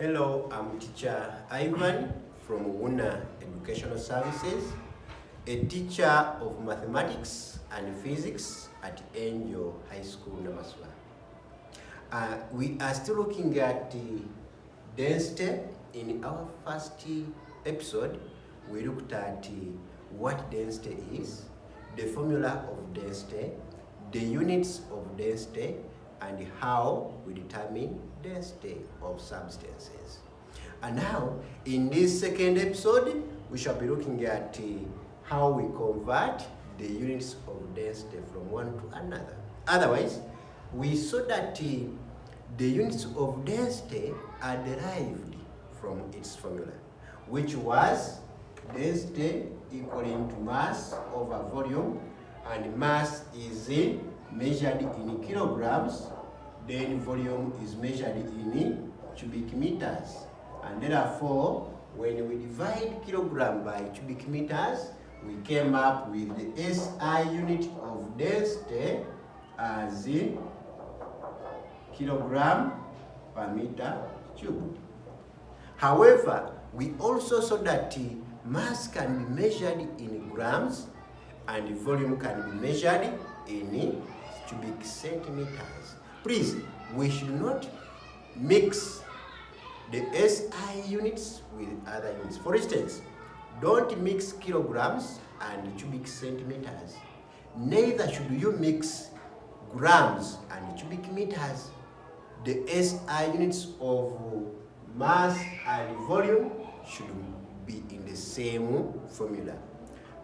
Hello, I'm teacher Ivan from WUNNA Educational Services, a teacher of mathematics and physics at Angel High School, Namaswa. We are still looking at the density. In our first episode, we looked at what density is, the formula of density, the units of density, and how we determine density of substances. And now, in this second episode, we shall be looking at how we convert the units of density from one to another. Otherwise, we saw that the units of density are derived from its formula, which was density equaling to mass over volume, and mass is measured in kilograms, then volume is measured in cubic meters. And therefore, when we divide kilogram by cubic meters, we came up with the SI unit of density as kilogram per meter cubed. However, we also saw that mass can be measured in grams and volume can be measured in cubic centimeters. Please, we should not mix the SI units with other units. For instance, don't mix kilograms and cubic centimeters. Neither should you mix grams and cubic meters. The SI units of mass and volume should be in the same formula.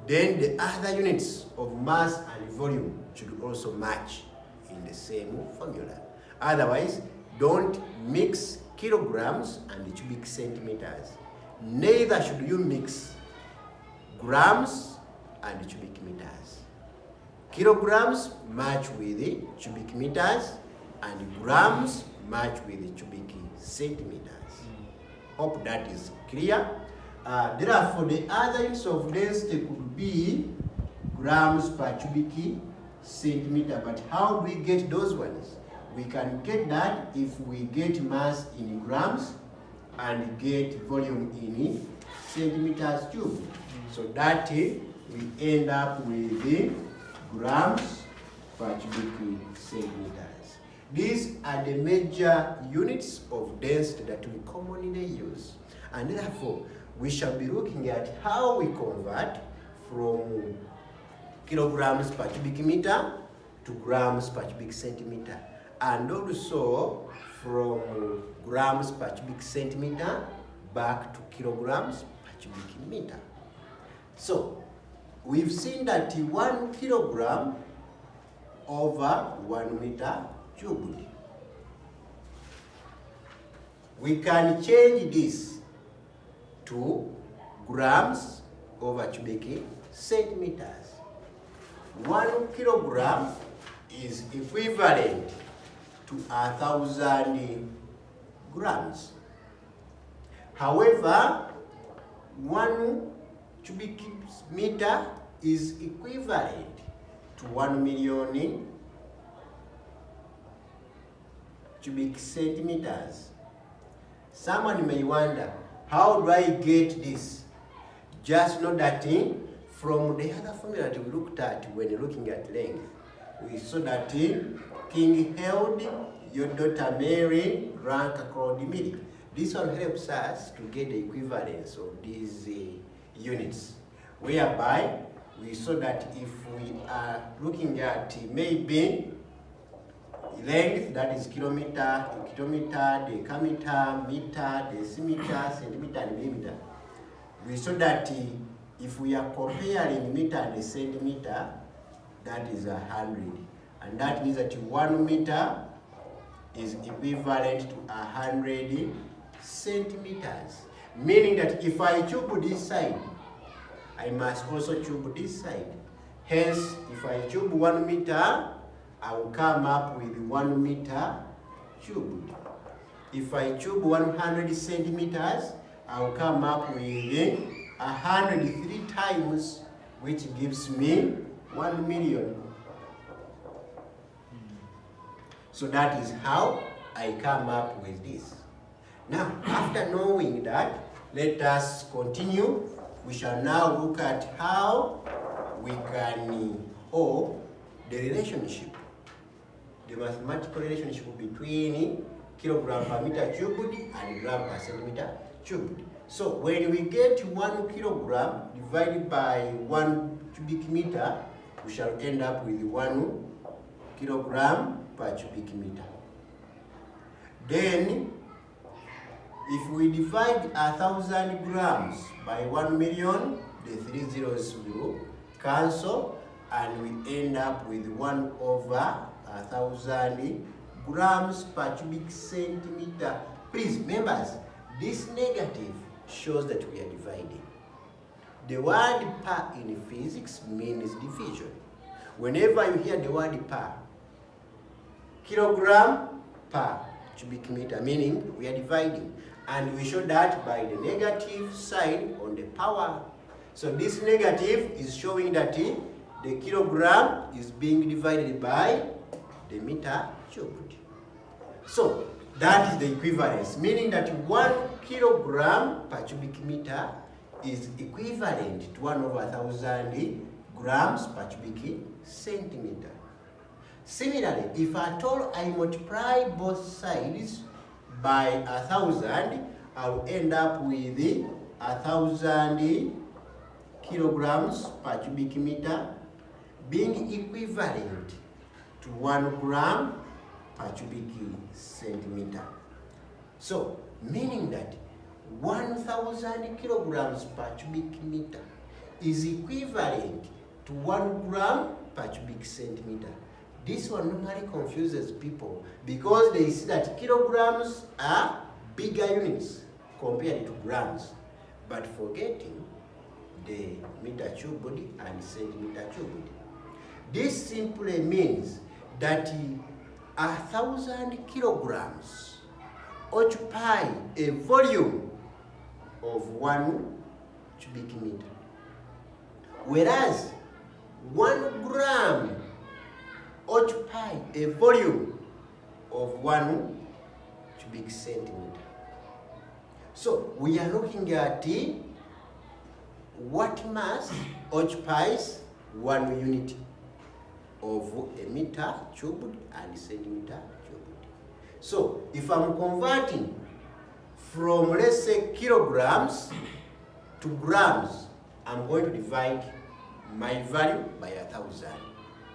Then the other units of mass and volume should also match in the same formula. Otherwise, don't mix kilograms and cubic centimeters. Neither should you mix grams and cubic meters. Kilograms match with the cubic meters and grams match with the cubic centimeters. Hope that is clear. Therefore, the other units of density could be grams per cubic centimeter. But how do we get those ones? We can get that if we get mass in grams and get volume in centimeters cubed. So that we end up with the grams per cubic centimeters. These are the major units of density that we commonly use. And therefore, we shall be looking at how we convert from kilograms per cubic meter to grams per cubic centimeter, and also from grams per cubic centimeter back to kilograms per cubic meter. So, we've seen that 1 kilogram over 1 meter cubed. We can change this to grams over cubic centimeters. 1 kilogram is equivalent to 1,000 grams. However, 1 cubic meter is equivalent to 1 million cubic centimeters. Someone may wonder, how do I get this? Just know that from the other formula that we looked at when looking at length, we saw that King held your daughter Mary drank a cold milk. This one helps us to get the equivalence of these units, whereby we saw that if we are looking at maybe length, that is kilometer, decameter, meter, decimeter, centimeter, and millimeter. We saw that if we are comparing meter and centimeter, that is 100. And that means that 1 meter is equivalent to 100 centimeters. Meaning that if I cube this side, I must also cube this side. Hence, if I cube 1 meter, I will come up with 1 meter cubed. If I cube 100 centimeters, I will come up with 103 times, which gives me 1 million. So that is how I come up with this. Now, after knowing that, let us continue. We shall now look at how we can hold the relationship, the mathematical relationship between kilogram per meter cubed and gram per centimeter cubed. So when we get 1 kilogram divided by 1 cubic meter, we shall end up with 1 kilogram per cubic meter. Then, if we divide 1,000 grams by 1 million, the 3 zeros will cancel, and we end up with 1 over 1,000 grams per cubic centimeter. Please, members, this negative shows that we are dividing. The word per in physics means division. Whenever you hear the word per, kilogram per cubic meter, meaning we are dividing. And we show that by the negative sign on the power. So this negative is showing that the kilogram is being divided by the meter cubed. So that is the equivalence, meaning that 1 kilogram per cubic meter is equivalent to 1 over 1,000 grams per cubic centimeter. Similarly, if at all I multiply both sides by 1,000, I will end up with 1,000 kilograms per cubic meter being equivalent to 1 gram per cubic centimeter. So, meaning that 1,000 kilograms per cubic meter is equivalent to 1 gram per cubic centimeter. This one normally confuses people because they see that kilograms are bigger units compared to grams, but forgetting the meter cubed and centimeter cubed. This simply means that 1,000 kilograms occupy a volume of 1 cubic meter, whereas 1 gram occupy a volume of 1 cubic centimeter. So we are looking at what mass occupies 1 unit of a meter cubed and centimeter cubed. So if I'm converting from, let's say, kilograms to grams, I'm going to divide my value by 1,000.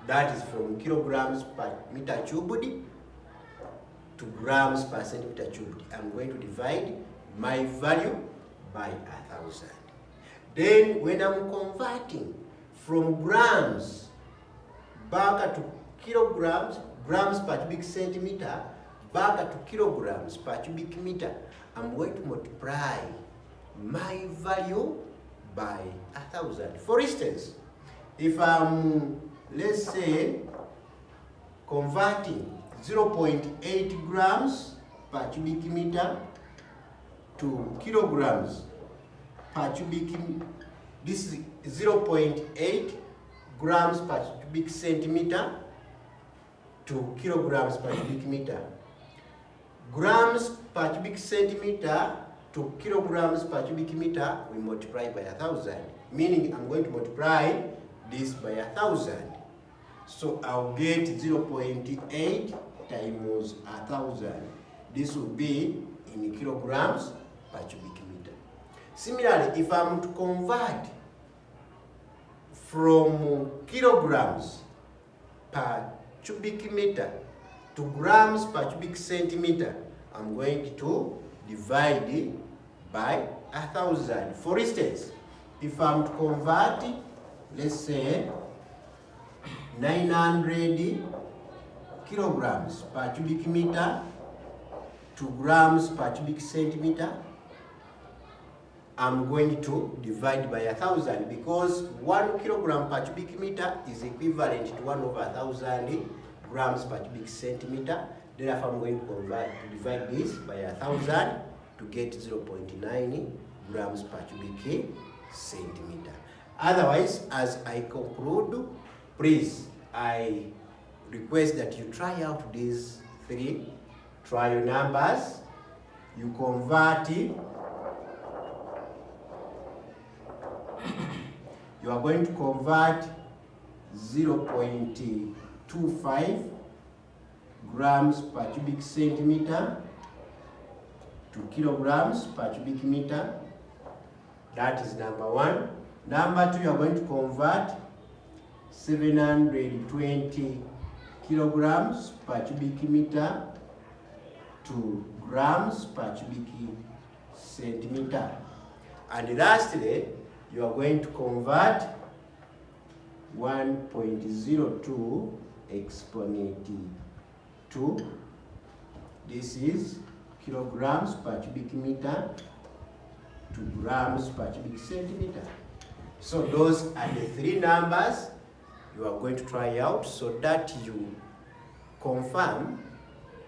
That is from kilograms per meter cubed to grams per centimeter cubed. I'm going to divide my value by 1,000. Then when I'm converting from grams back to kilograms, grams per cubic centimeter, back to kilograms per cubic meter, I'm going to multiply my value by 1,000. For instance, if I'm, let's say, converting 0.8 grams per cubic meter to kilograms per cubic, this is 0.8 grams per cubic centimeter to kilograms per cubic meter. Grams per cubic centimeter to kilograms per cubic meter, we multiply by 1,000, meaning I'm going to multiply this by 1,000. So I'll get 0.8 times 1,000. This will be in kilograms per cubic meter. Similarly, if I'm to convert from kilograms per cubic meter to grams per cubic centimeter, I'm going to divide by 1,000. For instance, if I'm to convert, let's say, 900 kilograms per cubic meter to grams per cubic centimeter, I'm going to divide by 1,000 because 1 kilogram per cubic meter is equivalent to 1 over 1,000 grams per cubic centimeter. Therefore, I'm going to divide this by 1,000 to get 0.9 grams per cubic centimeter. Otherwise, as I conclude, please, I request that you try out these 3 trial numbers you convert, you are going to convert 0.25 grams per cubic centimeter to kilograms per cubic meter. That is number one. Number two, you are going to convert 720 kilograms per cubic meter to grams per cubic centimeter. And lastly, you are going to convert 1.02 exponent 2. This is kilograms per cubic meter to grams per cubic centimeter. So those are the three numbers you are going to try out so that you confirm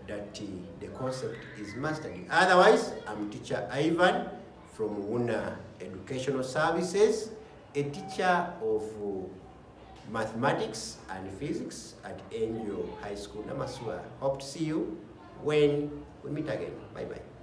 that the concept is mastered. Otherwise, I'm teacher Ivan from WUNNA Educational Services, a teacher of mathematics and physics at Angel High School, Namaswa. Hope to see you when we meet again. Bye-bye.